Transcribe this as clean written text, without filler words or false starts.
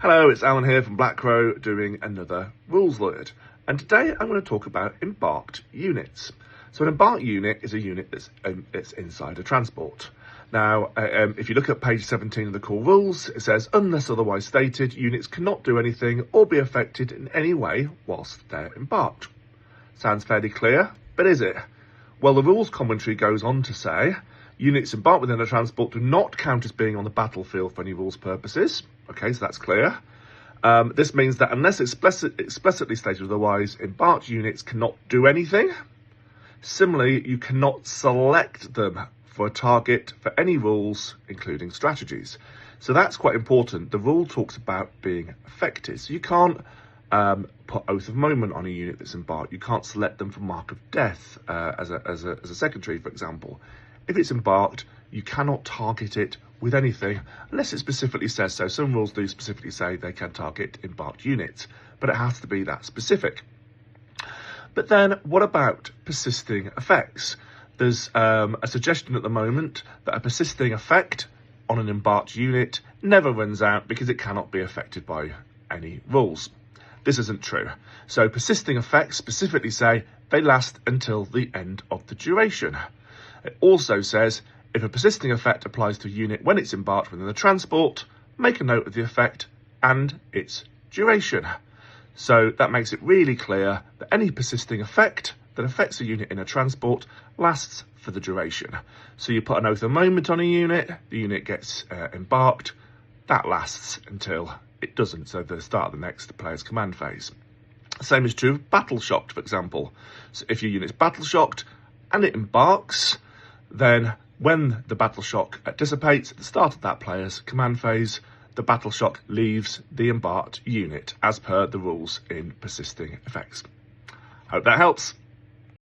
Hello, it's Alan here from Black Crow doing another Rules Lawyered. And today I'm going to talk about embarked units. So an embarked unit is a unit that's inside a transport. Now, if you look at page 17 of the core rules, it says, unless otherwise stated, units cannot do anything or be affected in any way whilst they're embarked. Sounds fairly clear, but is it? Well, the rules commentary goes on to say, units embarked within a transport do not count as being on the battlefield for any rules purposes. Okay, so that's clear. This means that unless explicitly stated otherwise, embarked units cannot do anything. Similarly, you cannot select them for a target for any rules, including strategies. So that's quite important. The rule talks about being affected. So you can't put Oath of Moment on a unit that's embarked. You can't select them for Mark of Death as a secondary, for example. If it's embarked, you cannot target it with anything unless it specifically says so. Some rules do specifically say they can target embarked units, but it has to be that specific. But then what about persisting effects? There's a suggestion at the moment that a persisting effect on an embarked unit never runs out because it cannot be affected by any rules. This isn't true. So persisting effects specifically say they last until the end of the duration. It also says if a persisting effect applies to a unit when it's embarked within the transport, make a note of the effect and its duration. So that makes it really clear that any persisting effect that affects a unit in a transport lasts for the duration. So you put an Oath of Moment on a unit, the unit gets embarked, that lasts until it doesn't, so the start of the next player's command phase. Same is true of battle shocked, for example. So if your unit's battle shocked and it embarks, then when the battle shock dissipates at the start of that player's command phase, the battle shock leaves the embarked unit as per the rules in persisting effects. Hope that helps.